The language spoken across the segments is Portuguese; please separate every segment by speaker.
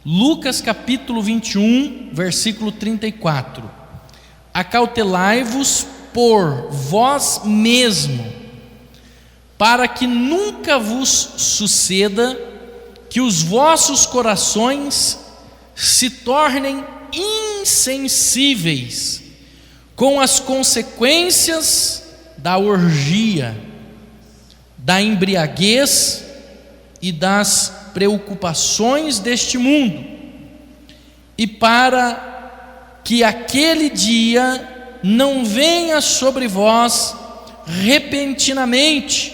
Speaker 1: Lucas capítulo 21, versículo 34. Acautelai-vos por vós mesmo, para que nunca vos suceda que os vossos corações se tornem insensíveis com as consequências da orgia, da embriaguez e das preocupações deste mundo, e para que aquele dia não venha sobre vós repentinamente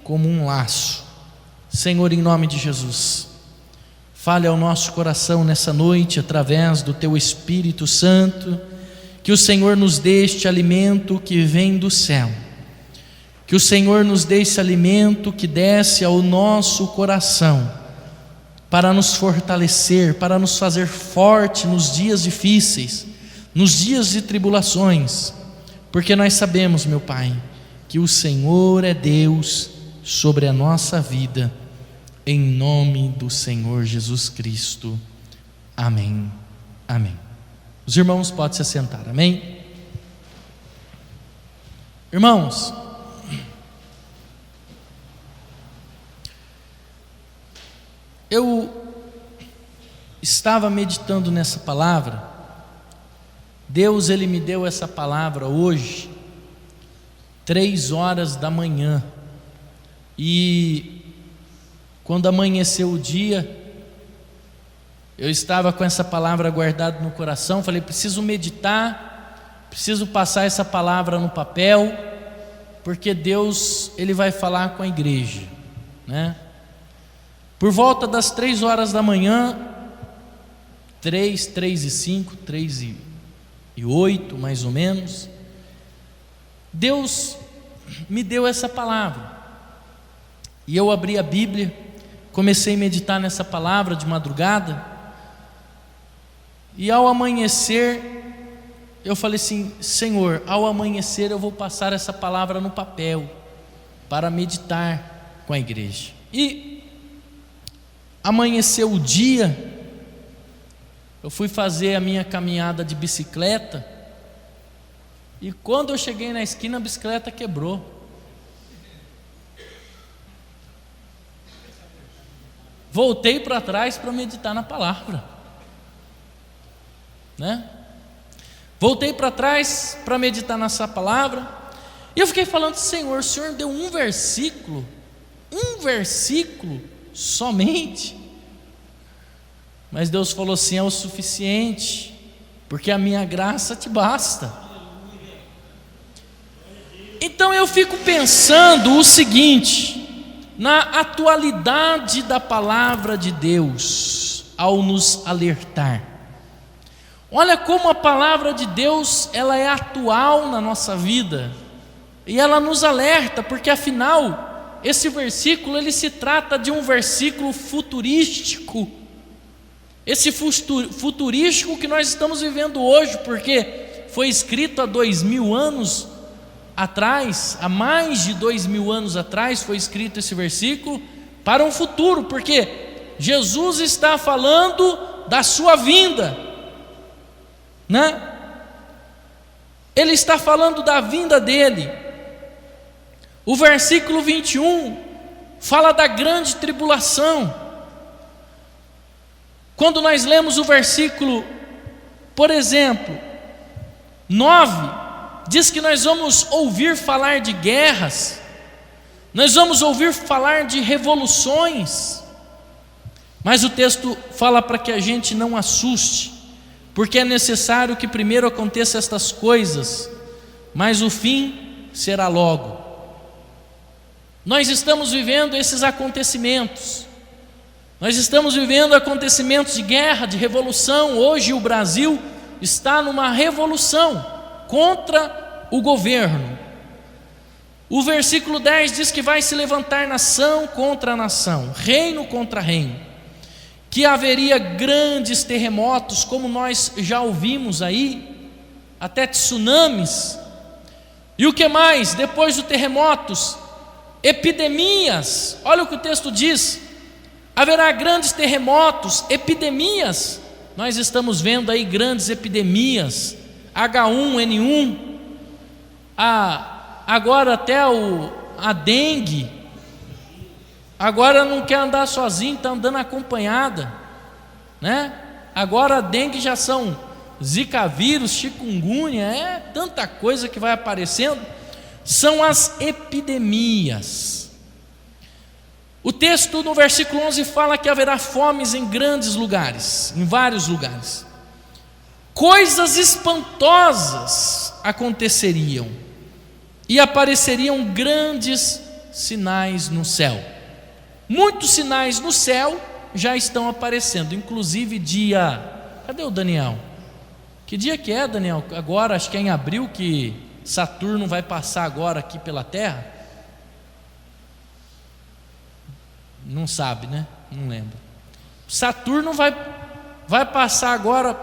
Speaker 1: como um laço. Senhor, em nome de Jesus, fale ao nosso coração nessa noite através do Teu Espírito Santo, que o Senhor nos dê este alimento que vem do céu, que o Senhor nos dê esse alimento que desce ao nosso coração, para nos fortalecer, para nos fazer forte nos dias difíceis, nos dias de tribulações, porque nós sabemos, meu Pai, que o Senhor é Deus sobre a nossa vida, em nome do Senhor Jesus Cristo. Amém. Amém. Os irmãos podem se assentar, amém? Irmãos, eu estava meditando nessa palavra. Deus, Ele me deu essa palavra hoje, 3h da manhã, e quando amanheceu o dia, eu estava com essa palavra guardada no coração. Falei, preciso meditar, preciso passar essa palavra no papel, porque Deus, Ele vai falar com a igreja, né? Por volta das 3h da manhã, 3h05, 3h08 mais ou menos, Deus me deu essa palavra, e eu abri a Bíblia, comecei a meditar nessa palavra de madrugada, e ao amanhecer, eu falei assim, Senhor, ao amanhecer eu vou passar essa palavra no papel, para meditar com a igreja. E amanheceu o dia, eu fui fazer a minha caminhada de bicicleta, e quando eu cheguei na esquina, a bicicleta quebrou. Voltei para trás para meditar na palavra, né? Voltei para trás para meditar nessa palavra, e eu fiquei falando, Senhor, o Senhor deu um versículo somente, mas Deus falou assim, é o suficiente, porque a minha graça te basta. Então eu fico pensando o seguinte, na atualidade da palavra de Deus, ao nos alertar. Olha como a palavra de Deus, ela é atual na nossa vida, e ela nos alerta, porque afinal, esse versículo, ele se trata de um versículo futurístico, esse futurístico que nós estamos vivendo hoje, porque foi escrito há 2000 anos atrás, há mais de 2000 anos atrás foi escrito esse versículo, para um futuro, porque Jesus está falando da sua vinda, né? Ele está falando da vinda dele. O versículo 21 fala da grande tribulação. Quando nós lemos o versículo, por exemplo, 9, diz que nós vamos ouvir falar de guerras, nós vamos ouvir falar de revoluções, mas o texto fala para que a gente não assuste, porque é necessário que primeiro aconteça estas coisas, mas o fim será logo. Nós estamos vivendo esses acontecimentos, nós estamos vivendo acontecimentos de guerra, de revolução. Hoje o Brasil está numa revolução contra o governo. O versículo 10 diz que vai se levantar nação contra nação, reino contra reino, que haveria grandes terremotos, como nós já ouvimos aí, até tsunamis. E o que mais? Depois dos terremotos, epidemias. Olha o que o texto diz: Haverá grandes terremotos, epidemias. Nós estamos vendo aí grandes epidemias, H1N1, agora até a dengue. Agora não quer andar sozinho, está andando acompanhada, né? Agora a dengue já são zika vírus, chikungunya, é tanta coisa que vai aparecendo. São as epidemias. O texto no versículo 11 fala que haverá fomes em grandes lugares, em vários lugares. Coisas espantosas aconteceriam e apareceriam grandes sinais no céu. Muitos sinais no céu já estão aparecendo, inclusive dia... Cadê o Daniel? Que dia que é, Daniel? Agora, acho que é em abril que Saturno vai passar agora aqui pela Terra. Não sabe, né? Não lembro. Saturno vai passar agora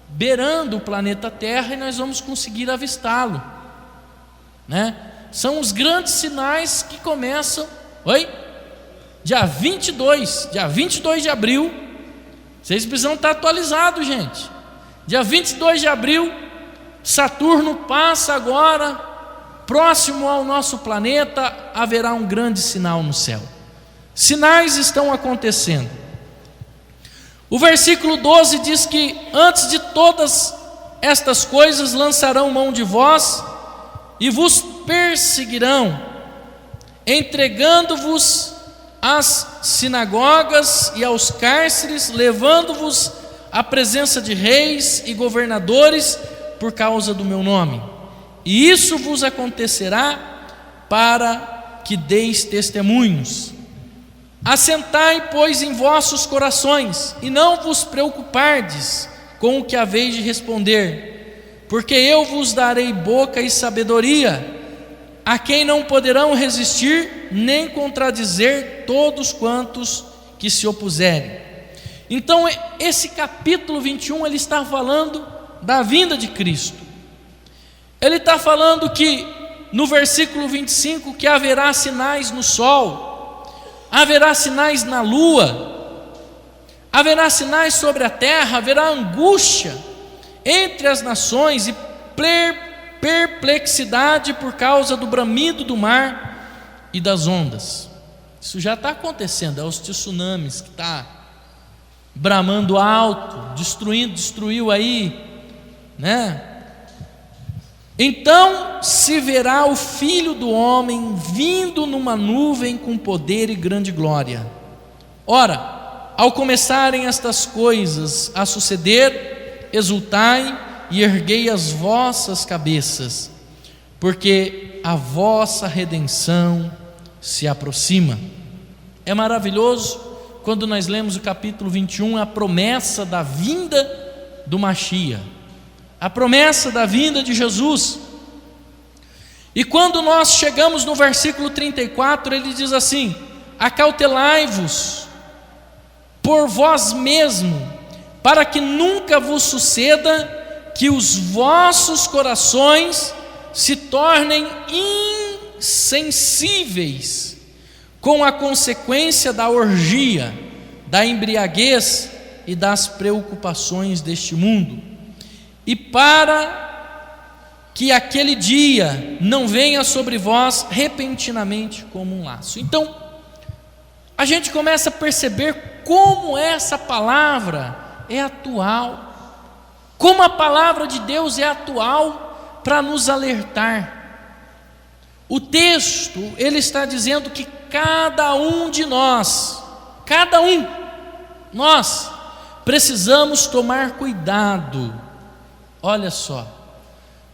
Speaker 1: beirando o planeta Terra e nós vamos conseguir avistá-lo, né? São os grandes sinais que começam. Dia 22 de abril. Vocês precisam estar atualizados, gente. Dia 22 de abril, Saturno passa agora próximo ao nosso planeta. Haverá um grande sinal no céu. Sinais estão acontecendo. O versículo 12 diz que antes de todas estas coisas lançarão mão de vós e vos perseguirão, entregando-vos às sinagogas e aos cárceres, levando-vos à presença de reis e governadores por causa do meu nome. E isso vos acontecerá para que deis testemunhos. Assentai, pois, em vossos corações, e não vos preocupardes com o que haveis de responder, porque eu vos darei boca e sabedoria, a quem não poderão resistir, nem contradizer todos quantos que se opuserem. Então, esse capítulo 21, ele está falando da vinda de Cristo. Ele está falando que, no versículo 25, que haverá sinais no sol, haverá sinais na lua, haverá sinais sobre a terra, haverá angústia entre as nações e perplexidade por causa do bramido do mar e das ondas. Isso já está acontecendo, é os tsunamis que está bramando alto, destruiu aí, né? Então se verá o Filho do Homem vindo numa nuvem com poder e grande glória. Ora, ao começarem estas coisas a suceder, exultai e erguei as vossas cabeças, porque a vossa redenção se aproxima. É maravilhoso quando nós lemos o capítulo 21, a promessa da vinda do Mashiach, a promessa da vinda de Jesus. E quando nós chegamos no versículo 34, ele diz assim: acautelai-vos por vós mesmo, para que nunca vos suceda que os vossos corações se tornem insensíveis com a consequência da orgia, da embriaguez e das preocupações deste mundo, e para que aquele dia não venha sobre vós repentinamente como um laço. Então, a gente começa a perceber como essa palavra é atual, como a palavra de Deus é atual para nos alertar. O texto, ele está dizendo que cada um de nós, nós precisamos tomar cuidado. Olha só,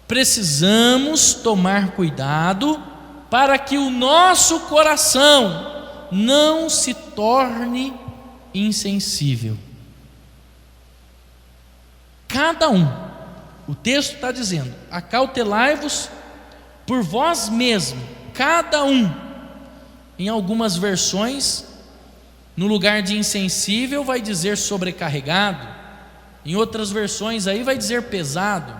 Speaker 1: precisamos tomar cuidado para que o nosso coração não se torne insensível. Cada um, o texto está dizendo: acautelai-vos por vós mesmos, cada um. Em algumas versões, no lugar de insensível vai dizer sobrecarregado, em outras versões aí vai dizer pesado.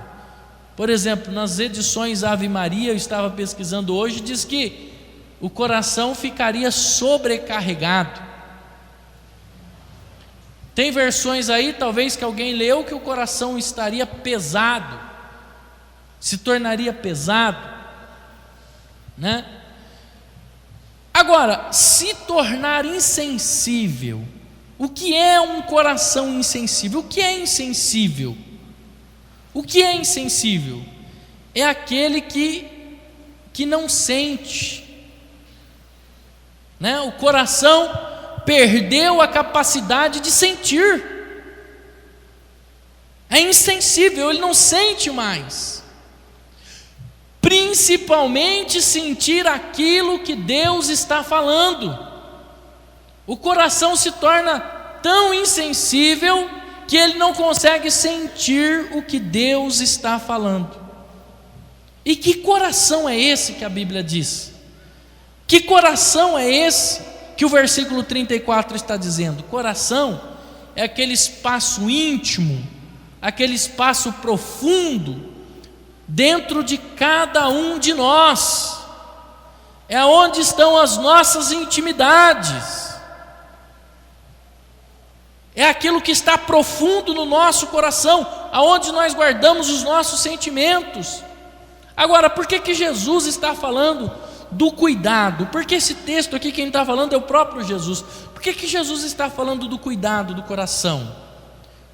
Speaker 1: Por exemplo, nas edições Ave Maria, eu estava pesquisando hoje, diz que o coração ficaria sobrecarregado. Tem versões aí, talvez que alguém leu, que o coração estaria pesado, se tornaria pesado, né? Agora, se tornar insensível, o que é um coração insensível? O que é insensível? O que é insensível? É aquele que não sente, né? O coração perdeu a capacidade de sentir, é insensível, ele não sente mais, principalmente sentir aquilo que Deus está falando. O coração se torna tão insensível que ele não consegue sentir o que Deus está falando. E que coração é esse que a Bíblia diz? Que coração é esse que o versículo 34 está dizendo? Coração é aquele espaço íntimo, aquele espaço profundo dentro de cada um de nós. É onde estão as nossas intimidades. É aquilo que está profundo no nosso coração, aonde nós guardamos os nossos sentimentos. Agora, por que Jesus está falando do cuidado? Porque esse texto aqui, quem está falando é o próprio Jesus. Por que Jesus está falando do cuidado do coração?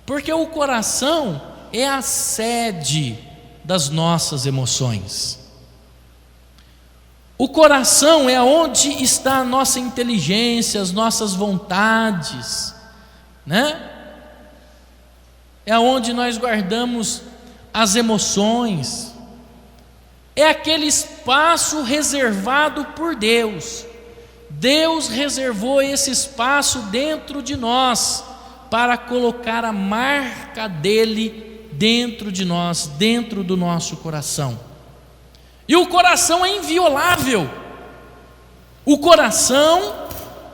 Speaker 1: Porque o coração é a sede das nossas emoções. O coração é onde está a nossa inteligência, as nossas vontades, né? É onde nós guardamos as emoções. É aquele espaço reservado por Deus. Deus reservou esse espaço dentro de nós para colocar a marca dele dentro de nós, dentro do nosso coração. E o coração é inviolável. O coração,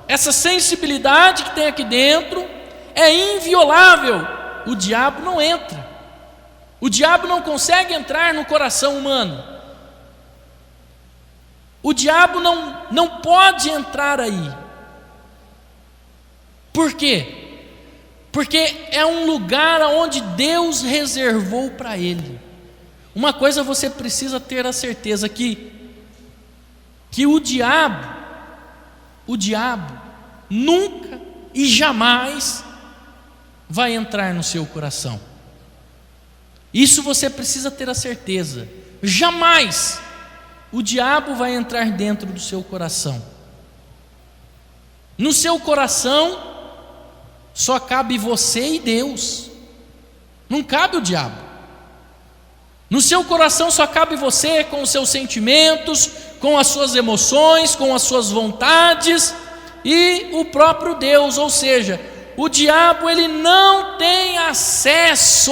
Speaker 1: essa sensibilidade que tem aqui dentro, é inviolável. O diabo não entra. O diabo não consegue entrar no coração humano. O diabo não pode entrar aí. Por quê? Porque é um lugar onde Deus reservou para ele. Uma coisa você precisa ter a certeza que o diabo nunca e jamais vai entrar no seu coração. Isso você precisa ter a certeza. Jamais o diabo vai entrar dentro do seu coração. No seu coração só cabe você e Deus. Não cabe o diabo. No seu coração só cabe você com os seus sentimentos, com as suas emoções, com as suas vontades e o próprio Deus. Ou seja, o diabo ele não tem acesso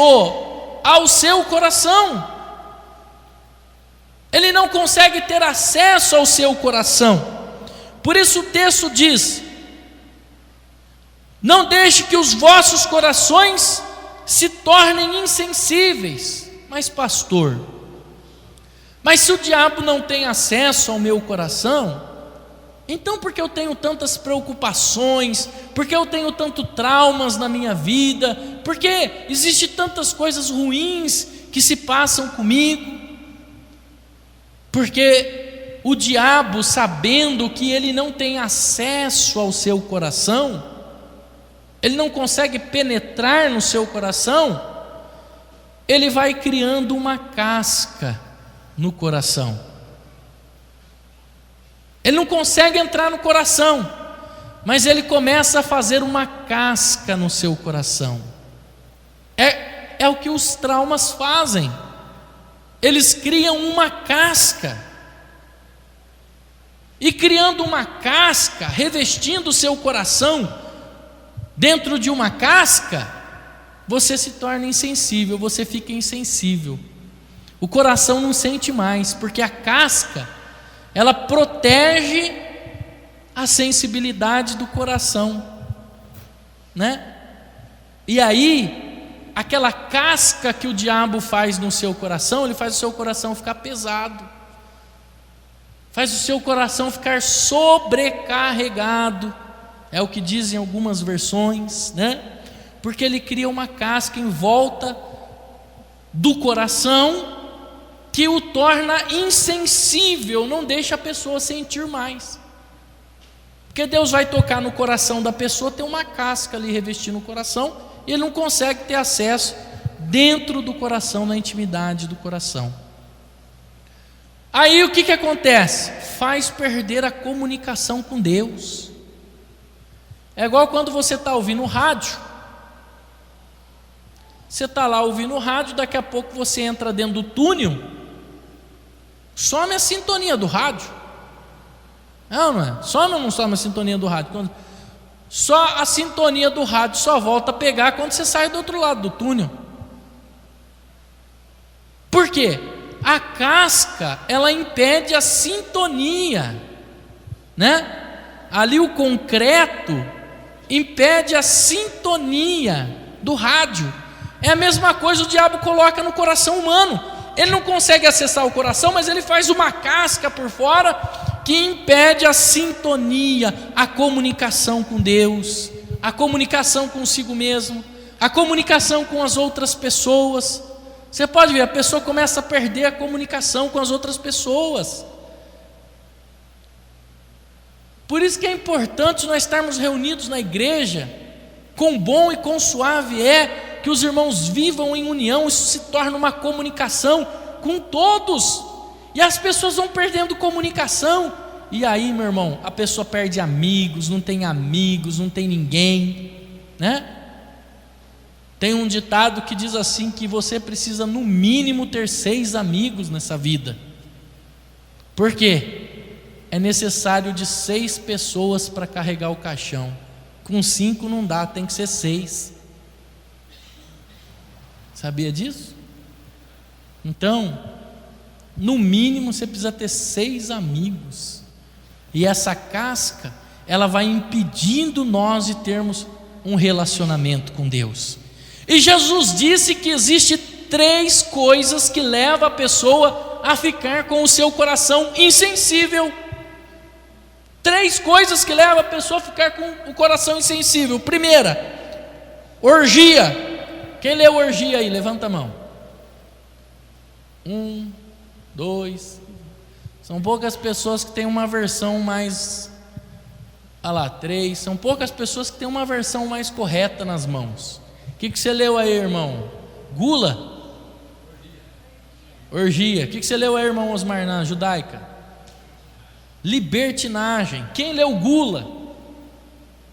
Speaker 1: ao seu coração. Ele não consegue ter acesso ao seu coração. Por isso o texto diz: não deixe que os vossos corações se tornem insensíveis. Mas pastor, mas se o diabo não tem acesso ao meu coração, então por que eu tenho tantas preocupações? Por que eu tenho tantos traumas na minha vida? Por que existem tantas coisas ruins que se passam comigo? Porque o diabo, sabendo que ele não tem acesso ao seu coração, ele não consegue penetrar no seu coração, ele vai criando uma casca no coração. Ele não consegue entrar no coração, mas ele começa a fazer uma casca no seu coração. É o que os traumas fazem. Eles criam uma casca. E criando uma casca, revestindo o seu coração dentro de uma casca, você se torna insensível, você fica insensível. O coração não sente mais, porque a casca, ela protege a sensibilidade do coração, né? E aí, aquela casca que o diabo faz no seu coração, ele faz o seu coração ficar pesado, faz o seu coração ficar sobrecarregado, é o que dizem algumas versões, né? Porque ele cria uma casca em volta do coração que o torna insensível, não deixa a pessoa sentir mais. Porque Deus vai tocar no coração da pessoa, tem uma casca ali revestindo o coração, e ele não consegue ter acesso dentro do coração, na intimidade do coração. Aí o que acontece? Faz perder a comunicação com Deus. É igual quando você está ouvindo rádio. Você está lá ouvindo rádio, daqui a pouco você entra dentro do túnel, some a sintonia do rádio. Não é? Some ou não some a sintonia do rádio? Só a sintonia do rádio só volta a pegar quando você sai do outro lado do túnel. Por quê? A casca, ela impede a sintonia, né? Ali o concreto impede a sintonia do rádio. É a mesma coisa o diabo coloca no coração humano. Ele não consegue acessar o coração, mas ele faz uma casca por fora que impede a sintonia, a comunicação com Deus, a comunicação consigo mesmo, a comunicação com as outras pessoas. Você pode ver, a pessoa começa a perder a comunicação com as outras pessoas. Por isso que é importante nós estarmos reunidos na igreja. Quão bom e quão suave é que os irmãos vivam em união. Isso se torna uma comunicação com todos, e as pessoas vão perdendo comunicação, e aí, meu irmão, a pessoa perde amigos, não tem ninguém, né? Tem um ditado que diz assim, que você precisa no mínimo ter 6 amigos nessa vida. Por quê? É necessário de 6 pessoas para carregar o caixão. Com 5 não dá, tem que ser 6. Sabia disso? Então, no mínimo você precisa ter 6 amigos. E essa casca, ela vai impedindo nós de termos um relacionamento com Deus. E Jesus disse que existe 3 coisas que levam a pessoa a ficar com o seu coração insensível. 3 coisas que levam a pessoa a ficar com o coração insensível. Primeira, orgia. Quem leu orgia aí? Levanta a mão. 1, 2. São poucas pessoas que têm uma versão mais... 3. São poucas pessoas que têm uma versão mais correta nas mãos. O que você leu aí, irmão? Gula? Orgia. O que você leu aí, irmão Osmar, na judaica? Libertinagem. Quem leu gula?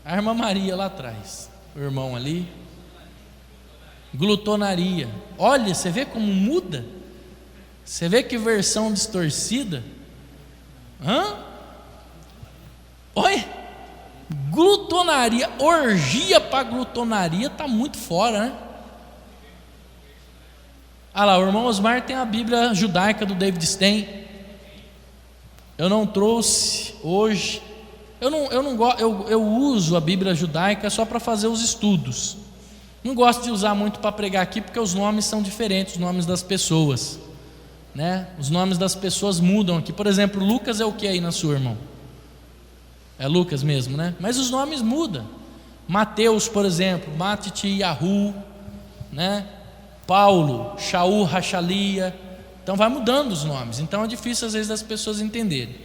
Speaker 1: A irmã Maria lá atrás. O irmão ali. Glutonaria. Olha, você vê como muda? Você vê que versão distorcida? Olha, glutonaria, orgia para glutonaria está muito fora, né? Lá, o irmão Osmar tem a Bíblia judaica do David Stein. Eu não trouxe hoje. Eu uso a Bíblia judaica só para fazer os estudos. Não gosto de usar muito para pregar aqui, porque os nomes são diferentes, os nomes das pessoas, né? Os nomes das pessoas mudam aqui. Por exemplo, Lucas é o que aí na sua, irmão? É Lucas mesmo, né? Mas os nomes mudam. Mateus, por exemplo, Matiti, Yahu, né? Paulo, Shaul, Rachalia. Então vai mudando os nomes. Então é difícil às vezes das pessoas entenderem.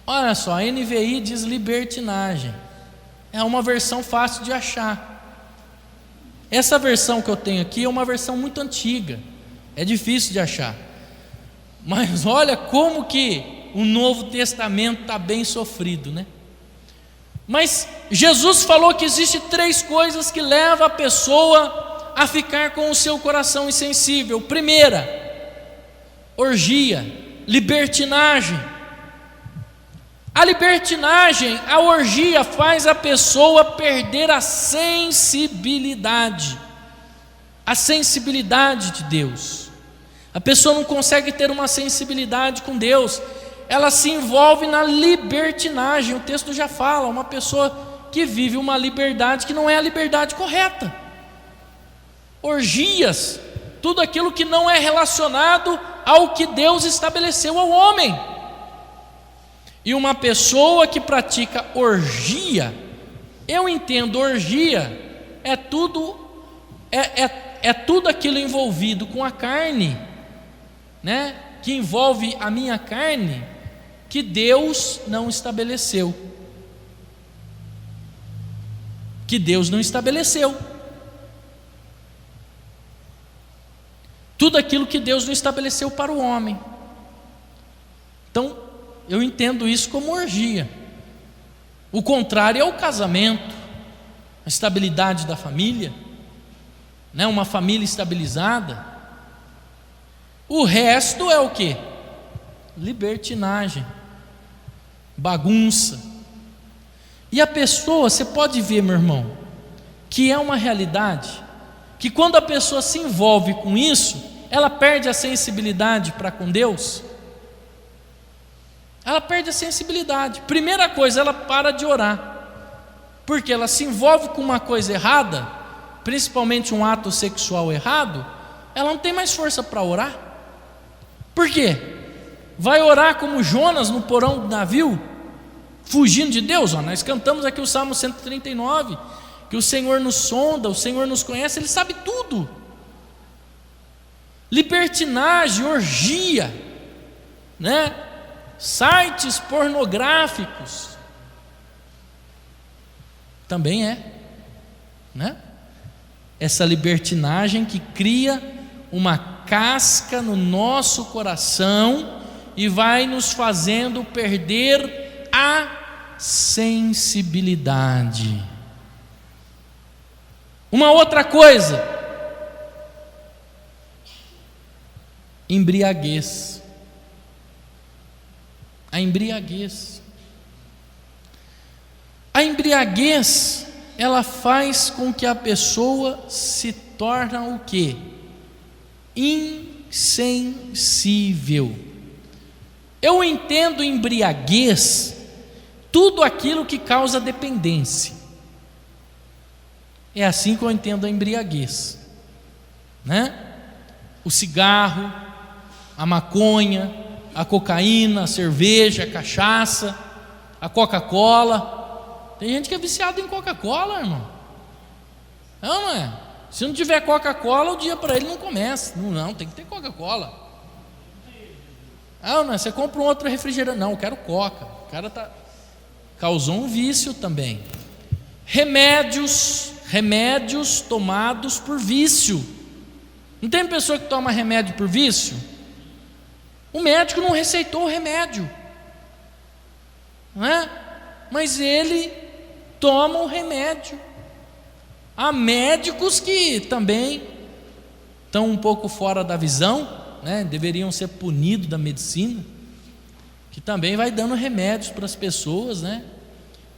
Speaker 1: Olha só, a NVI diz libertinagem. É uma versão fácil de achar. Essa versão que eu tenho aqui é uma versão muito antiga. É difícil de achar. Mas olha como que o Novo Testamento está bem sofrido, né? Mas Jesus falou que existe 3 coisas que levam a pessoa a ficar com o seu coração insensível. Primeira, orgia, libertinagem. A libertinagem, a orgia faz a pessoa perder a sensibilidade de Deus. A pessoa não consegue ter uma sensibilidade com Deus. Ela se envolve na libertinagem. O texto já fala, uma pessoa que vive uma liberdade que não é a liberdade correta. Orgias, tudo aquilo que não é relacionado ao que Deus estabeleceu ao homem. E uma pessoa que pratica orgia, Eu entendo orgia é tudo aquilo envolvido com a carne, né? Que envolve a minha carne, que Deus não estabeleceu. Que Deus não estabeleceu. Tudo aquilo que Deus não estabeleceu para o homem. Então, eu entendo isso como orgia. O contrário é o casamento, a estabilidade da família, né? Uma família estabilizada. O resto é o quê? Libertinagem, bagunça. E a pessoa, você pode ver, meu irmão, que é uma realidade, que quando a pessoa se envolve com isso, ela perde a sensibilidade para com Deus. Ela perde a sensibilidade. Primeira coisa, ela para de orar, porque ela se envolve com uma coisa errada, principalmente um ato sexual errado. Ela não tem mais força para orar. Por quê? Vai orar como Jonas no porão do navio, fugindo de Deus? Nós cantamos aqui o Salmo 139, que o Senhor nos sonda, o Senhor nos conhece, Ele sabe tudo. Libertinagem, orgia, né? Sites pornográficos, também né? Essa libertinagem que cria uma casca no nosso coração e vai nos fazendo perder a sensibilidade. Uma outra coisa, embriaguez. A embriaguez. A embriaguez, ela faz com que a pessoa se torne o quê? Insensível. Eu entendo embriaguez, tudo aquilo que causa dependência. É assim que eu entendo a embriaguez, né? O cigarro, a maconha, a cocaína, a cerveja, a cachaça, a Coca-Cola. Tem gente que é viciado em Coca-Cola, irmão. Não é? Se não tiver Coca-Cola, o dia para ele não começa. Não, tem que ter Coca-Cola. Não é? Você compra um outro refrigerante. Não, eu quero Coca. O cara causou um vício também. Remédios tomados por vício. Não tem pessoa que toma remédio por vício? O médico não receitou o remédio, não é? Mas ele toma o remédio. Há médicos que também estão um pouco fora da visão, né? Deveriam ser punidos da medicina, que também vai dando remédios para as pessoas, né?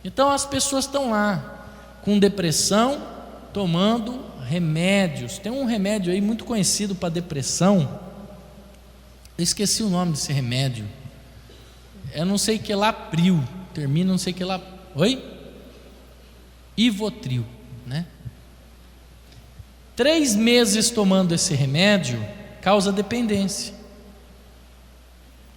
Speaker 1: Então as pessoas estão lá com depressão, tomando remédios. Tem um remédio aí muito conhecido para depressão. Eu esqueci o nome desse remédio. Eu não sei que lá Pril, termina não sei que lá. Oi? Ivotril, né? 3 meses tomando esse remédio causa dependência.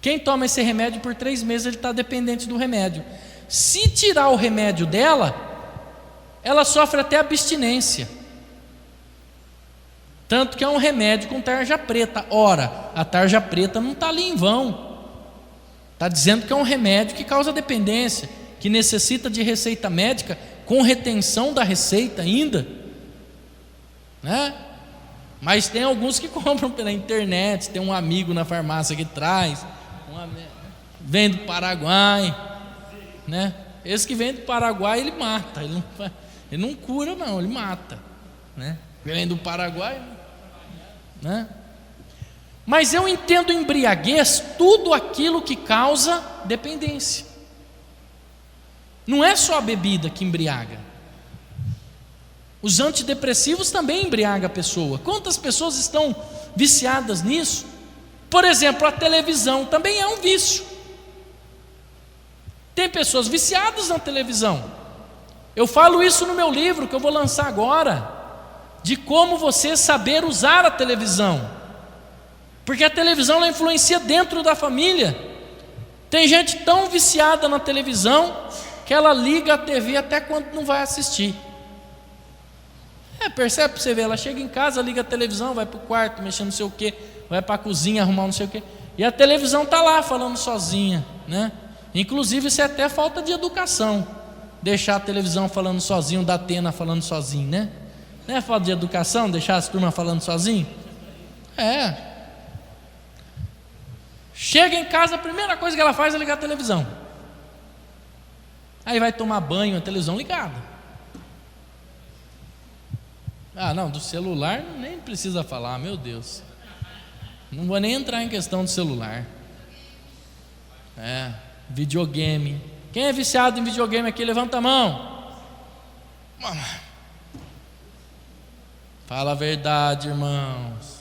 Speaker 1: Quem toma esse remédio por 3 meses, ele está dependente do remédio. Se tirar o remédio dela, ela sofre até abstinência. Tanto que é um remédio com tarja preta. Ora, a tarja preta não está ali em vão. Está dizendo que é um remédio que causa dependência, que necessita de receita médica, com retenção da receita ainda, né? Mas tem alguns que compram pela internet. Tem um amigo na farmácia que traz, vem do Paraguai, né? Esse que vem do Paraguai, ele mata. Ele não cura, não, ele mata, né? Vem do Paraguai, né? Mas eu entendo embriaguez, tudo aquilo que causa dependência. Não é só a bebida que embriaga. Os antidepressivos também embriagam a pessoa. Quantas pessoas estão viciadas nisso? Por exemplo, a televisão também é um vício. Tem pessoas viciadas na televisão. Eu falo isso no meu livro que eu vou lançar agora, de como você saber usar a televisão, porque a televisão ela influencia dentro da família. Tem gente tão viciada na televisão que ela liga a TV até quando não vai assistir. Percebe para você ver, ela chega em casa, liga a televisão, vai para o quarto, mexer não sei o que, vai para a cozinha, arrumar não sei o que, e a televisão está lá falando sozinha, né? Inclusive isso é até falta de educação, deixar a televisão falando sozinho, da Atena falando sozinho, né? Não é falta de educação deixar as turmas falando sozinho? Chega em casa, a primeira coisa que ela faz é ligar a televisão. Aí vai tomar banho, a televisão ligada. Não, do celular nem precisa falar, meu Deus. Não vou nem entrar em questão do celular. Videogame. Quem é viciado em videogame aqui, levanta a mão. Fala a verdade, irmãos.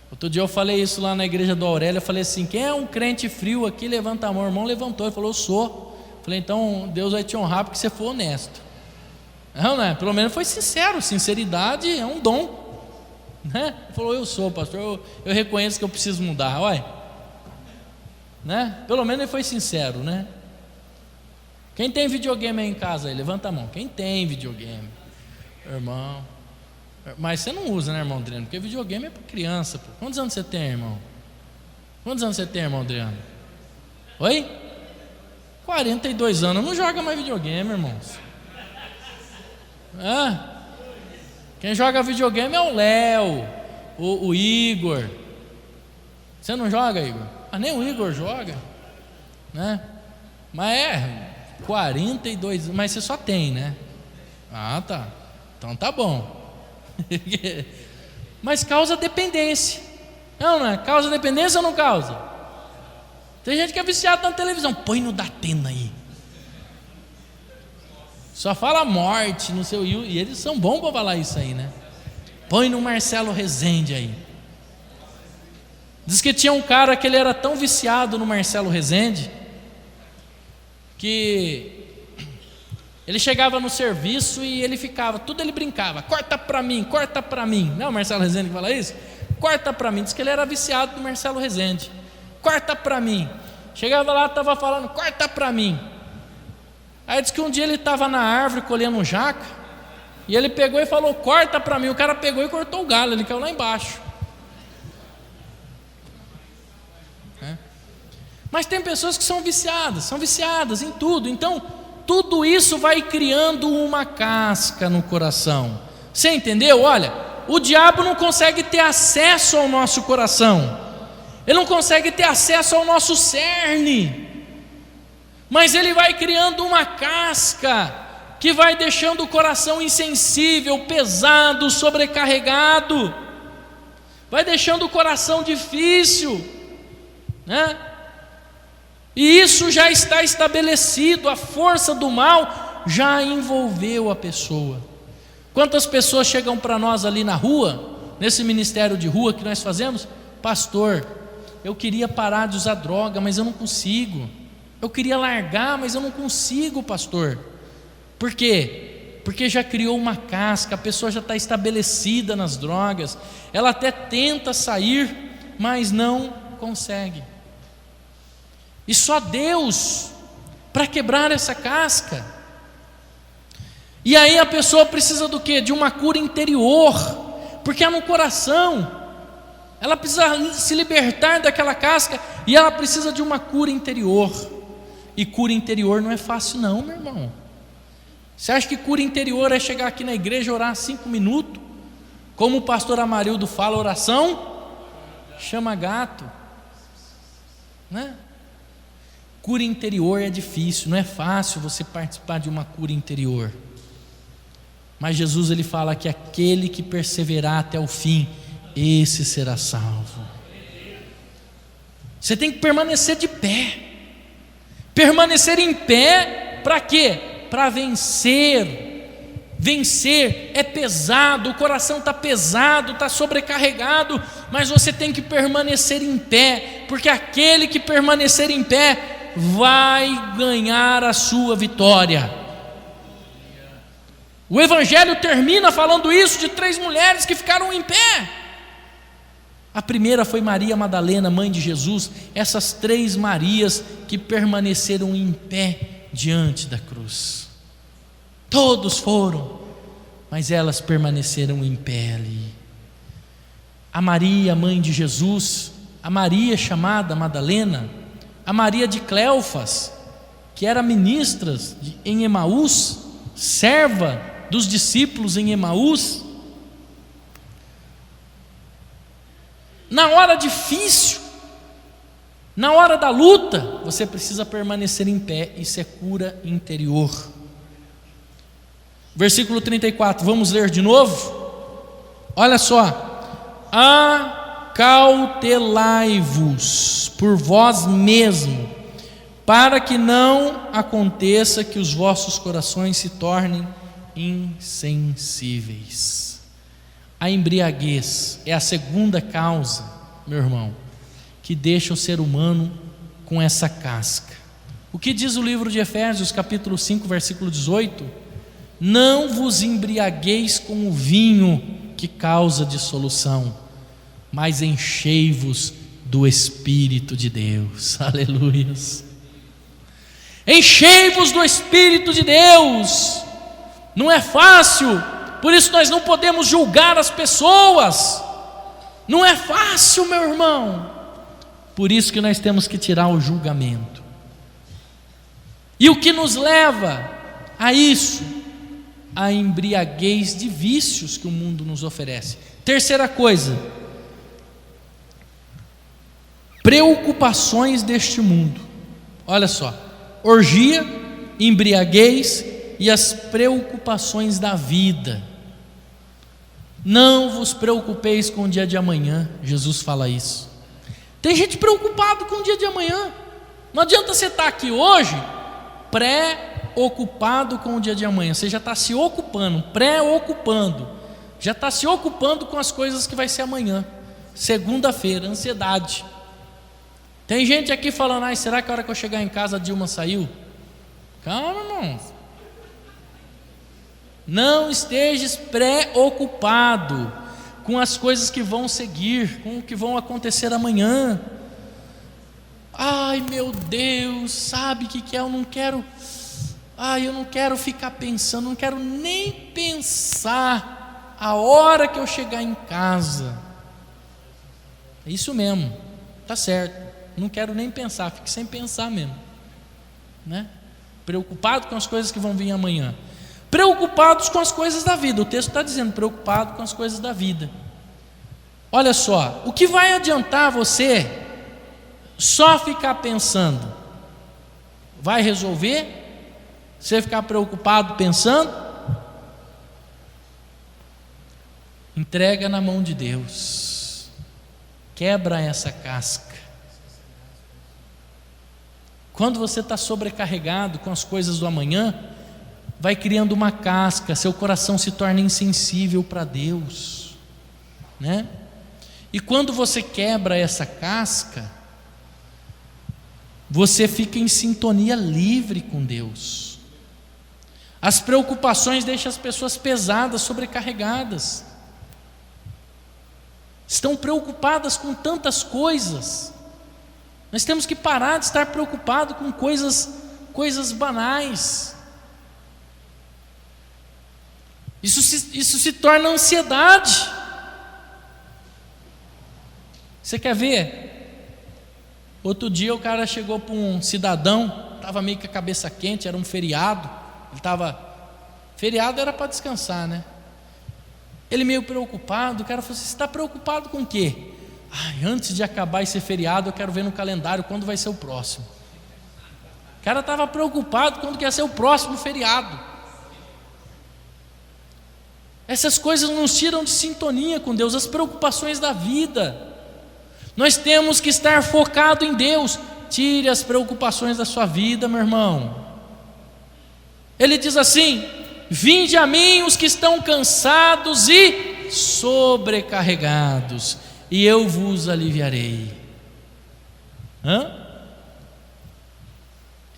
Speaker 1: Outro dia eu falei isso lá na igreja do Aurélio. Eu falei assim: quem é um crente frio aqui, levanta a mão. O irmão levantou, ele falou: eu sou. Eu falei: então Deus vai te honrar porque você foi honesto. Não é? Pelo menos foi sincero. Sinceridade é um dom, né? Ele falou: eu sou, pastor, eu reconheço que eu preciso mudar. Olha, né? Pelo menos ele foi sincero, né? Quem tem videogame aí em casa aí, levanta a mão. Quem tem videogame? Irmão. Mas você não usa, né, irmão Adriano? Porque videogame é para criança, pô. Quantos anos você tem, irmão? Quantos anos você tem, irmão Adriano? Oi? 42 anos. Não joga mais videogame, irmãos. Quem joga videogame é o Léo, o Igor. Você não joga, Igor? Nem o Igor joga, né? Mas 42, mas você só tem, né? Tá. Então tá bom. Mas causa dependência. Não é? Causa dependência ou não causa? Tem gente que é viciado na televisão. Põe no Datena aí. Só fala morte no seu. E eles são bons para falar isso aí, né? Põe no Marcelo Rezende aí. Diz que tinha um cara que ele era tão viciado no Marcelo Rezende que ele chegava no serviço e ele ficava, tudo ele brincava: corta para mim, corta para mim. Não é o Marcelo Rezende que fala isso? Corta para mim. Diz que ele era viciado no Marcelo Rezende. Corta para mim. Chegava lá, estava falando: corta para mim. Aí diz que um dia ele estava na árvore colhendo jaca e ele pegou e falou: corta para mim. O cara pegou e cortou o galho, ele caiu lá embaixo. Mas tem pessoas que são viciadas em tudo. Então tudo isso vai criando uma casca no coração. Você entendeu? Olha, o diabo não consegue ter acesso ao nosso coração, ele não consegue ter acesso ao nosso cerne, mas ele vai criando uma casca que vai deixando o coração insensível, pesado, sobrecarregado, vai deixando o coração difícil, né? E isso já está estabelecido, a força do mal já envolveu a pessoa. Quantas pessoas chegam para nós ali na rua, nesse ministério de rua que nós fazemos: pastor, eu queria parar de usar droga, mas eu não consigo. Eu queria largar, mas eu não consigo, pastor. Por quê? Porque já criou uma casca, a pessoa já está estabelecida nas drogas, ela até tenta sair, mas não consegue. E só Deus para quebrar essa casca. E aí a pessoa precisa do quê? De uma cura interior, porque é no coração. Ela precisa se libertar daquela casca e ela precisa de uma cura interior. E cura interior não é fácil não, meu irmão. Você acha que cura interior é chegar aqui na igreja, orar 5 minutos? Como o pastor Amarildo fala, oração chama gato, né? Cura interior é difícil, não é fácil você participar de uma cura interior. Mas Jesus ele fala que aquele que perseverar até o fim, esse será salvo. Você tem que permanecer de pé. Permanecer em pé para quê? Para vencer. Vencer é pesado, o coração está pesado, está sobrecarregado, mas você tem que permanecer em pé, porque aquele que permanecer em pé vai ganhar a sua vitória. O Evangelho termina falando isso de 3 mulheres que ficaram em pé. A primeira foi Maria Madalena, mãe de Jesus. Essas 3 Marias que permaneceram em pé diante da cruz. Todos foram, mas elas permaneceram em pé ali. A Maria, mãe de Jesus, a Maria chamada Madalena, a Maria de Cleofas, que era ministra em Emaús, serva dos discípulos em Emaús. Na hora difícil, na hora da luta, você precisa permanecer em pé. Isso é cura interior. Versículo 34, vamos ler de novo? Olha só: acautelai-vos por vós mesmo, para que não aconteça que os vossos corações se tornem insensíveis. A embriaguez é a segunda causa, meu irmão, que deixa o ser humano com essa casca. O que diz o livro de Efésios, capítulo 5, versículo 18? Não vos embriagueis com o vinho que causa dissolução, mas enchei-vos do Espírito de Deus. Aleluias. Enchei-vos do Espírito de Deus. Não é fácil, por isso nós não podemos julgar as pessoas. Não é fácil, meu irmão. Por isso que nós temos que tirar o julgamento. E o que nos leva a isso? A embriaguez de vícios que o mundo nos oferece. Terceira coisa: preocupações deste mundo. Olha só: orgia, embriaguez e as preocupações da vida. Não vos preocupeis com o dia de amanhã. Jesus fala isso. Tem gente preocupado com o dia de amanhã. Não adianta você estar aqui hoje preocupado com o dia de amanhã. Você já está se ocupando, preocupando, já está se ocupando com as coisas que vai ser amanhã. Segunda-feira, ansiedade. Tem gente aqui falando: será que a hora que eu chegar em casa a Dilma saiu? Calma, irmão. Não estejas preocupado com as coisas que vão seguir, com o que vão acontecer amanhã. Ai, meu Deus, sabe o que é? Eu não quero ficar pensando, não quero nem pensar a hora que eu chegar em casa. É isso mesmo, tá certo. Não quero nem pensar, fique sem pensar mesmo, né? Preocupado com as coisas que vão vir amanhã. Preocupados com as coisas da vida. O texto está dizendo: preocupado com as coisas da vida. Olha só, o que vai adiantar você só ficar pensando? Vai resolver? Você ficar preocupado pensando? Entrega na mão de Deus. Quebra essa casca. Quando você está sobrecarregado com as coisas do amanhã, vai criando uma casca, seu coração se torna insensível para Deus, né? E quando você quebra essa casca, você fica em sintonia livre com Deus. As preocupações deixam as pessoas pesadas, sobrecarregadas. Estão preocupadas com tantas coisas. Nós temos que parar de estar preocupado com coisas banais. Isso se torna ansiedade. Você quer ver? Outro dia o cara chegou para um cidadão, estava meio com a cabeça quente, era um feriado. Feriado era para descansar, né? Ele meio preocupado. O cara falou assim: você está preocupado com o quê? Antes de acabar esse feriado, eu quero ver no calendário quando vai ser o próximo. O cara estava preocupado quando que ia ser o próximo feriado. Essas coisas nos tiram de sintonia com Deus, as preocupações da vida. Nós temos que estar focado em Deus. Tire as preocupações da sua vida, meu irmão. Ele diz assim: vinde a mim os que estão cansados e sobrecarregados, e eu vos aliviarei.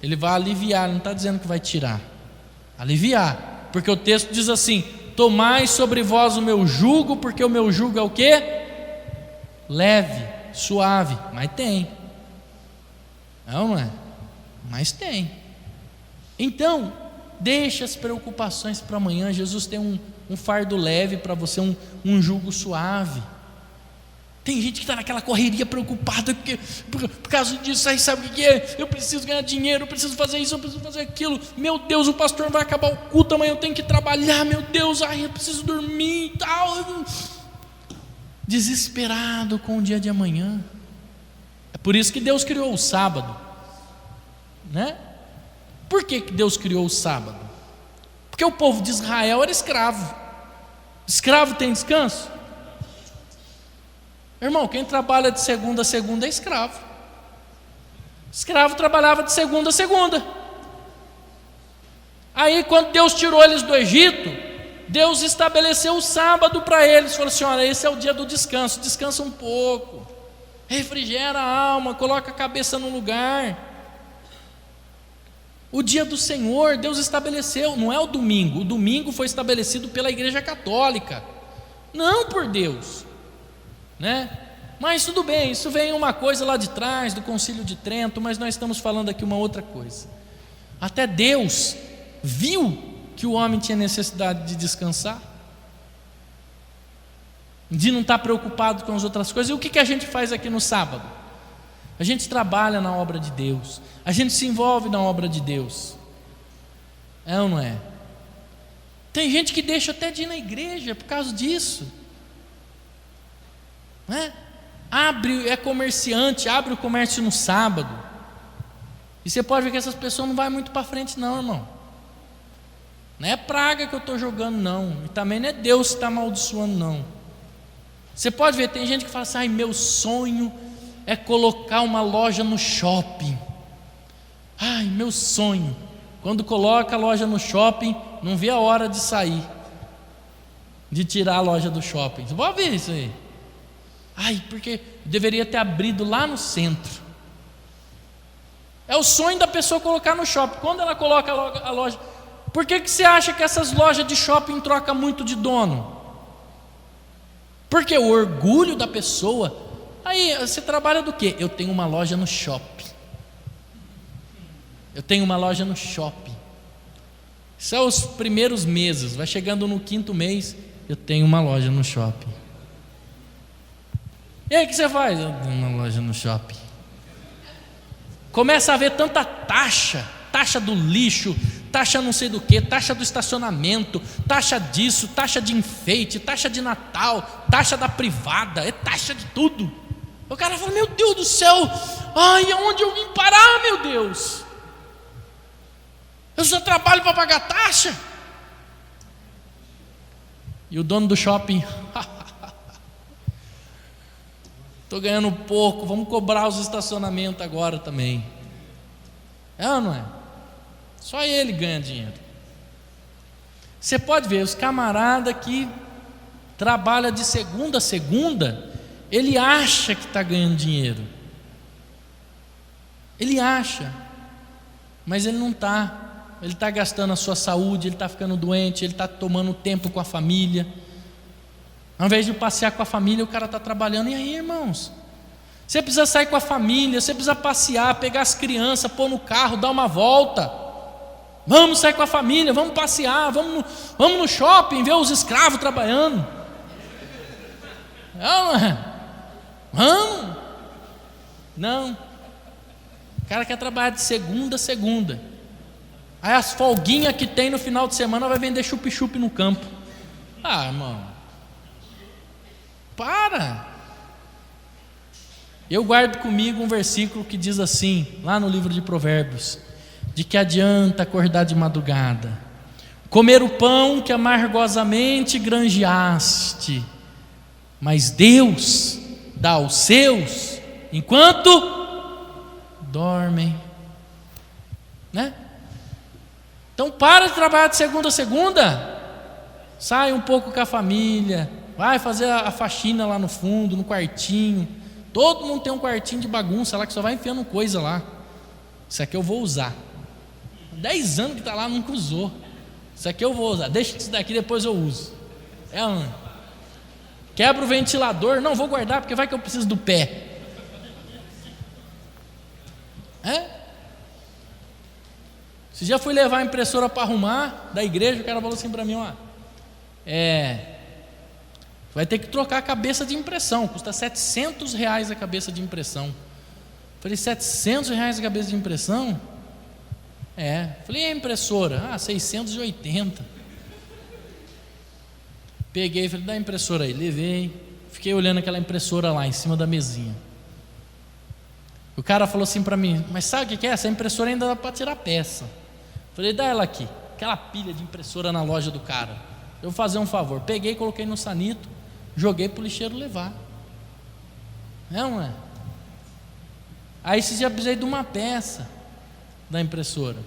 Speaker 1: Ele vai aliviar, não está dizendo que vai tirar. Aliviar, porque o texto diz assim: tomai sobre vós o meu jugo, porque o meu jugo é o quê? Leve, suave. Mas tem. Não é? Mas tem. Então, deixe as preocupações para amanhã. Jesus tem um fardo leve para você, um jugo suave. Tem gente que está naquela correria preocupada por causa disso. Aí sabe o que é? Eu preciso ganhar dinheiro, eu preciso fazer isso, eu preciso fazer aquilo. Meu Deus, o pastor vai acabar o culto amanhã, eu tenho que trabalhar. Meu Deus, eu preciso dormir e tal. Desesperado com o dia de amanhã. É por isso que Deus criou o sábado, né? Por que Deus criou o sábado? Porque o povo de Israel era escravo. Escravo tem descanso? Irmão, quem trabalha de segunda a segunda é escravo. Escravo trabalhava de segunda a segunda. Aí quando Deus tirou eles do Egito, Deus estabeleceu o sábado para eles. Falou assim: olha, esse é o dia do descanso. Descansa um pouco, refrigera a alma, coloca a cabeça no lugar. O dia do Senhor, Deus estabeleceu. Não é o domingo. O domingo foi estabelecido pela Igreja Católica, não por Deus, né? Mas tudo bem, isso vem uma coisa lá de trás do Concílio de Trento, mas nós estamos falando aqui uma outra coisa. Até Deus viu que o homem tinha necessidade de descansar, de não estar preocupado com as outras coisas. E o que a gente faz aqui no sábado? A gente trabalha na obra de Deus, a gente se envolve na obra de Deus, é ou não é? Tem gente que deixa até de ir na igreja por causa disso, né? É comerciante, abre o comércio no sábado, e você pode ver que essas pessoas não vão muito para frente não, irmão. Não é praga que eu estou jogando não, e também não é Deus que está amaldiçoando não. Você pode ver, tem gente que fala assim: ai, meu sonho é colocar uma loja no shopping. Ai, meu sonho. Quando coloca a loja no shopping, não vê a hora de sair, de tirar a loja do shopping. Você pode ver isso aí. Ai, porque deveria ter abrido lá no centro. É o sonho da pessoa colocar no shopping. Quando ela coloca a loja, por que você acha que essas lojas de shopping trocam muito de dono? Porque o orgulho da pessoa. Aí, você trabalha do quê? Eu tenho uma loja no shopping. Eu tenho uma loja no shopping. São os primeiros meses. Vai chegando no 5º mês, eu tenho uma loja no shopping. E aí o que você faz? Eu tenho uma loja no shopping. Começa a ver tanta taxa. Taxa do lixo, taxa não sei do que, taxa do estacionamento, taxa disso, taxa de enfeite, taxa de Natal, taxa da privada, é taxa de tudo. O cara fala: meu Deus do céu, ai, aonde eu vim parar, meu Deus? Eu só trabalho para pagar taxa. E o dono do shopping: estou ganhando pouco, vamos cobrar os estacionamentos agora também. É ou não é? Só ele ganha dinheiro. Você pode ver, os camaradas que trabalham de segunda a segunda, ele acha que está ganhando dinheiro. Ele acha, mas ele não está. Ele está gastando a sua saúde, ele está ficando doente, ele está tomando tempo com a família. Ao invés de passear com a família, o cara está trabalhando. E aí, irmãos? Você precisa sair com a família, você precisa passear, pegar as crianças, pôr no carro, dar uma volta. Vamos sair com a família, vamos passear, vamos no shopping, ver os escravos trabalhando. Não, vamos. Não. O cara quer trabalhar de segunda a segunda. Aí as folguinhas que tem no final de semana vai vender chup-chup no campo. Ah, irmão, para. Eu guardo comigo um versículo que diz assim, lá no livro de Provérbios: de que adianta acordar de madrugada, comer o pão que amargosamente granjeaste, mas Deus dá aos seus enquanto dormem, né? Então para de trabalhar de segunda a segunda, sai um pouco com a família, vai fazer a faxina lá no fundo, no quartinho. Todo mundo tem um quartinho de bagunça lá que só vai enfiando coisa lá. Isso aqui eu vou usar. 10 anos que está lá, nunca usou. Isso aqui eu vou usar. Deixa isso daqui, depois eu uso. Quebra o ventilador. Não, vou guardar porque vai que eu preciso do pé. Esse dia fui levar a impressora para arrumar da igreja, o cara falou assim para mim, ó, vai ter que trocar a cabeça de impressão, custa R$700 a cabeça de impressão. Falei, R$700 a cabeça de impressão? Falei, e a impressora? 680. Peguei, falei, dá a impressora aí, levei, fiquei olhando aquela impressora lá em cima da mesinha. O cara falou assim para mim, mas sabe o que é? Essa impressora ainda dá para tirar peça. Falei, dá ela aqui, aquela pilha de impressora na loja do cara. Eu vou fazer um favor. Peguei, coloquei no sanito, joguei para o lixeiro levar. Não é? Aí você já precisei de uma peça da impressora.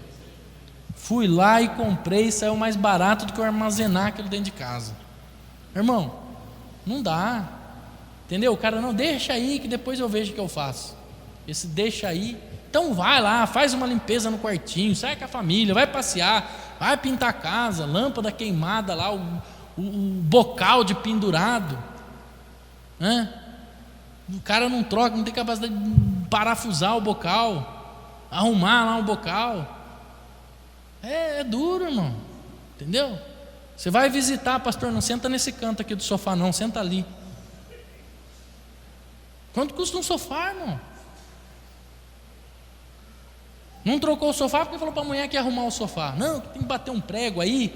Speaker 1: Fui lá e comprei, saiu mais barato do que eu armazenar aquilo dentro de casa. Irmão, não dá. Entendeu? O cara, não, deixa aí que depois eu vejo o que eu faço. Esse deixa aí. Então vai lá, faz uma limpeza no quartinho, sai com a família, vai passear, vai pintar a casa, lâmpada queimada lá, o bocal de pendurado. O cara não troca, não tem capacidade de parafusar o bocal, arrumar lá o bocal. É duro, irmão. Entendeu? Você vai visitar, pastor, não senta nesse canto aqui do sofá não, senta ali. Quanto custa um sofá, irmão? Não trocou o sofá porque falou para a mulher que ia arrumar o sofá. Não, tem que bater um prego aí,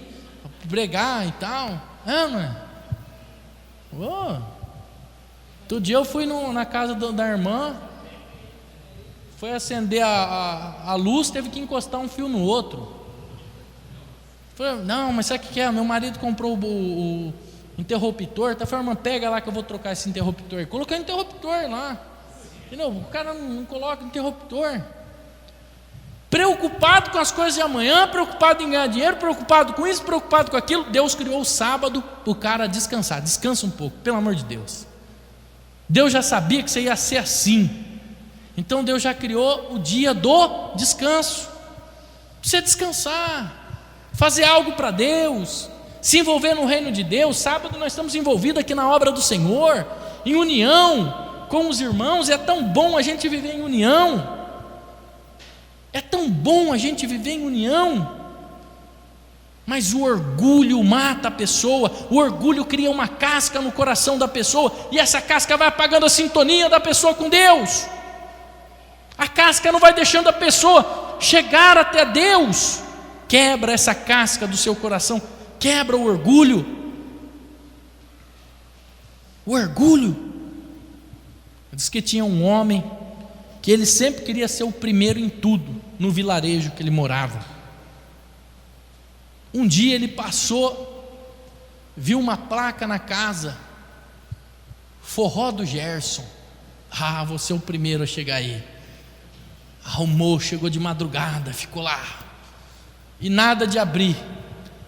Speaker 1: pregar e tal. Não é? Outro dia eu fui na casa da irmã, foi acender a luz, teve que encostar um fio no outro. Falei, não, mas sabe o que é? Meu marido comprou o interruptor, tá falando, irmã, pega lá que eu vou trocar esse interruptor. Coloquei o interruptor lá. Entendeu? O cara não coloca interruptor. Preocupado com as coisas de amanhã, preocupado em ganhar dinheiro, preocupado com isso, preocupado com aquilo. Deus criou o sábado para o cara descansar. Descansa um pouco, pelo amor de Deus. Deus já sabia que você ia ser assim. Então Deus já criou o dia do descanso. Para você descansar, fazer algo para Deus, se envolver no reino de Deus. Sábado nós estamos envolvidos aqui na obra do Senhor, em união com os irmãos. É tão bom a gente viver em união. É tão bom a gente viver em união. Mas o orgulho mata a pessoa. O orgulho cria uma casca no coração da pessoa, e essa casca vai apagando a sintonia da pessoa com Deus. A casca não vai deixando a pessoa chegar até Deus. Quebra essa casca do seu coração, quebra o orgulho. O orgulho. Diz que tinha um homem que ele sempre queria ser o primeiro em tudo no vilarejo que ele morava. Um dia ele passou, viu uma placa na casa, forró do Gerson. Vou ser o primeiro a chegar aí. Arrumou, chegou de madrugada, ficou lá, e nada de abrir.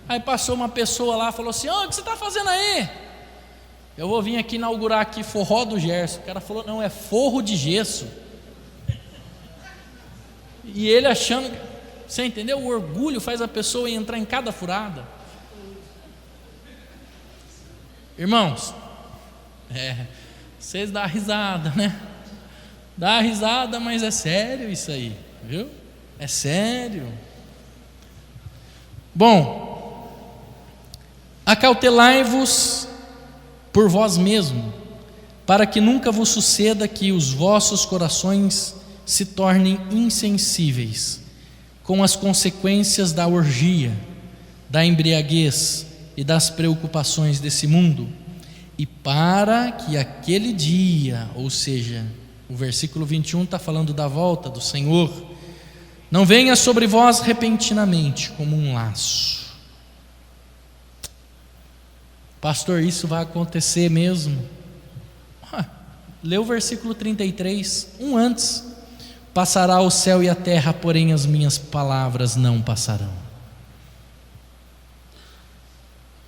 Speaker 1: Aí passou uma pessoa lá, falou assim, o que você está fazendo aí? Eu vou vir aqui inaugurar aqui forró do Gerson. O cara falou, não, é forro de gesso. E ele achando, você entendeu? O orgulho faz a pessoa entrar em cada furada. Irmãos, vocês dão risada, né? Dá risada, mas é sério isso aí, viu? É sério. Bom, acautelai-vos por vós mesmo, para que nunca vos suceda que os vossos corações se tornem insensíveis com as consequências da orgia, da embriaguez e das preocupações desse mundo, e para que aquele dia, ou seja, o versículo 21 está falando da volta do Senhor, não venha sobre vós repentinamente como um laço. Pastor, isso vai acontecer mesmo? Lê o versículo 33, antes. Passará o céu e a terra, porém as minhas palavras não passarão.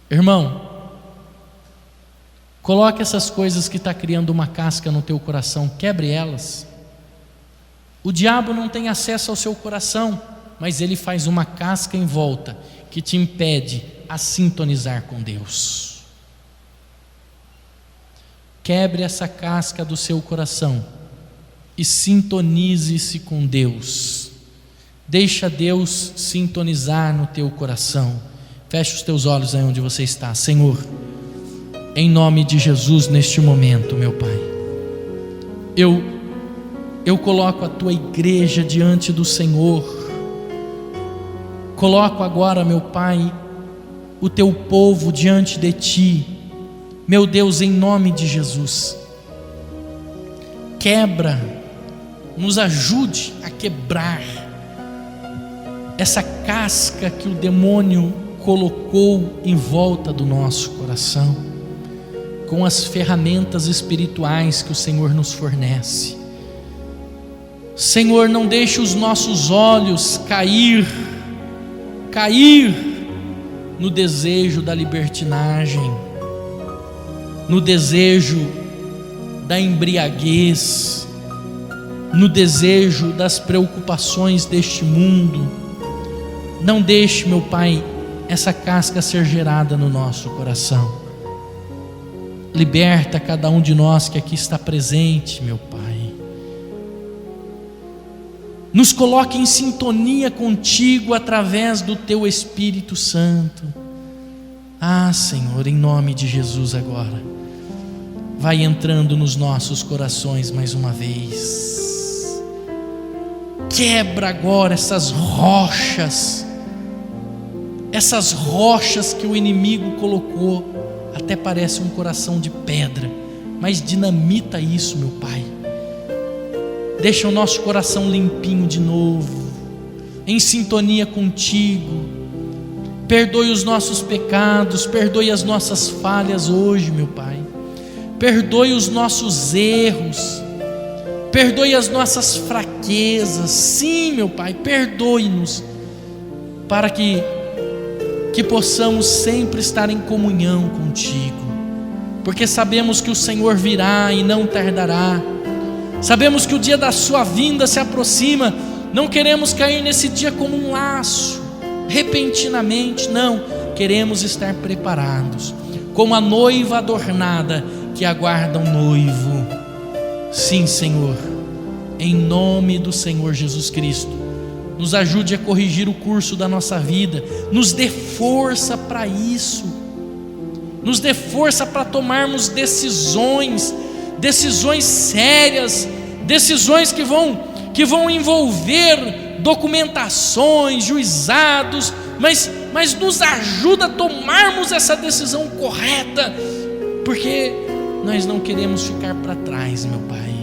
Speaker 1: Irmão, coloque essas coisas que está criando uma casca no teu coração, quebre elas. O diabo não tem acesso ao seu coração, mas ele faz uma casca em volta que te impede a sintonizar com Deus. Quebre essa casca do seu coração e sintonize-se com Deus. Deixa Deus sintonizar no teu coração. Feche os teus olhos aí onde você está. Senhor, em nome de Jesus, neste momento, meu Pai, eu coloco a tua igreja diante do Senhor. Coloco agora, meu Pai, o teu povo diante de ti. Meu Deus, em nome de Jesus, quebra, nos ajude a quebrar essa casca que o demônio colocou em volta do nosso coração, com as ferramentas espirituais que o Senhor nos fornece. Senhor, não deixe os nossos olhos cair no desejo da libertinagem, no desejo da embriaguez, no desejo das preocupações deste mundo. Não deixe, meu Pai, essa casca ser gerada no nosso coração. Liberta cada um de nós que aqui está presente, meu Pai. Nos coloque em sintonia contigo através do teu Espírito Santo. Senhor, em nome de Jesus agora, vai entrando nos nossos corações mais uma vez. Quebra agora essas rochas que o inimigo colocou. Até parece um coração de pedra, mas dinamita isso, meu Pai. Deixa o nosso coração limpinho de novo, em sintonia contigo. Perdoe os nossos pecados, perdoe as nossas falhas hoje, meu Pai. Perdoe os nossos erros, perdoe as nossas fraquezas. Sim, meu Pai, perdoe-nos, para que possamos sempre estar em comunhão contigo, porque sabemos que o Senhor virá e não tardará. Sabemos que o dia da sua vinda se aproxima. Não queremos cair nesse dia como um laço, repentinamente. Não, queremos estar preparados, como a noiva adornada que aguarda um noivo. Sim, Senhor, em nome do Senhor Jesus Cristo, nos ajude a corrigir o curso da nossa vida. Nos dê força para isso. Nos dê força para tomarmos decisões sérias, decisões que vão envolver documentações, juizados, mas nos ajuda a tomarmos essa decisão correta, porque nós não queremos ficar para trás, meu Pai.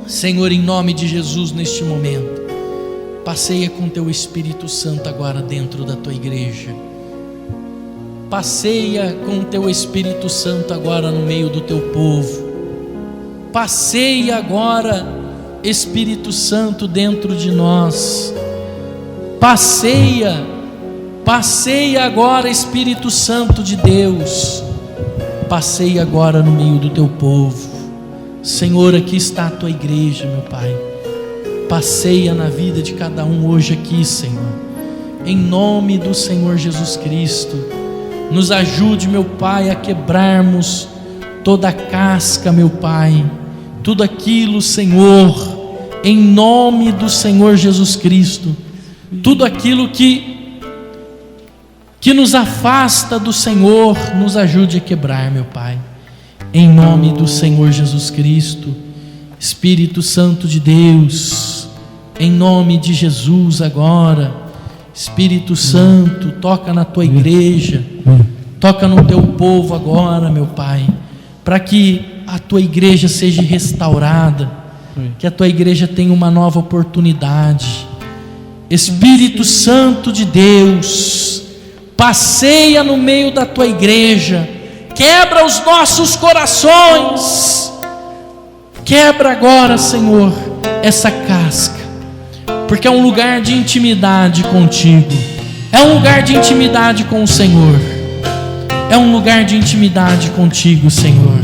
Speaker 1: Senhor, em nome de Jesus, neste momento, passeia com teu Espírito Santo agora dentro da tua igreja. Passeia com teu Espírito Santo agora no meio do teu povo. Passeia agora, Espírito Santo, dentro de nós. Passeia agora, Espírito Santo de Deus. Passeia agora no meio do teu povo. Senhor, aqui está a tua igreja, meu Pai. Passeia na vida de cada um hoje aqui, Senhor. Em nome do Senhor Jesus Cristo, nos ajude, meu Pai, a quebrarmos toda a casca, meu Pai. Tudo aquilo, Senhor, em nome do Senhor Jesus Cristo, tudo aquilo que nos afasta do Senhor, nos ajude a quebrar, meu Pai, em nome do Senhor Jesus Cristo. Espírito Santo de Deus, em nome de Jesus agora, Espírito Santo, toca na tua igreja, toca no teu povo agora, meu Pai, para que a tua igreja seja restaurada, que a tua igreja tenha uma nova oportunidade. Espírito Santo de Deus, passeia no meio da tua igreja, quebra os nossos corações, quebra agora, Senhor, essa casca, porque é um lugar de intimidade contigo, é um lugar de intimidade com o Senhor, é um lugar de intimidade contigo, Senhor,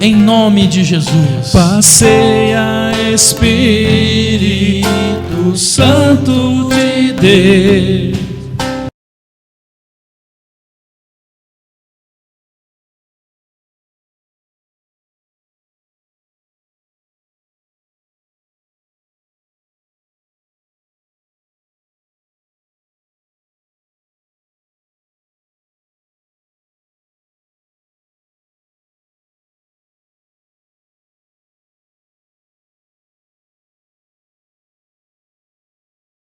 Speaker 1: em nome de Jesus.
Speaker 2: Passeia, Espírito Santo de Deus,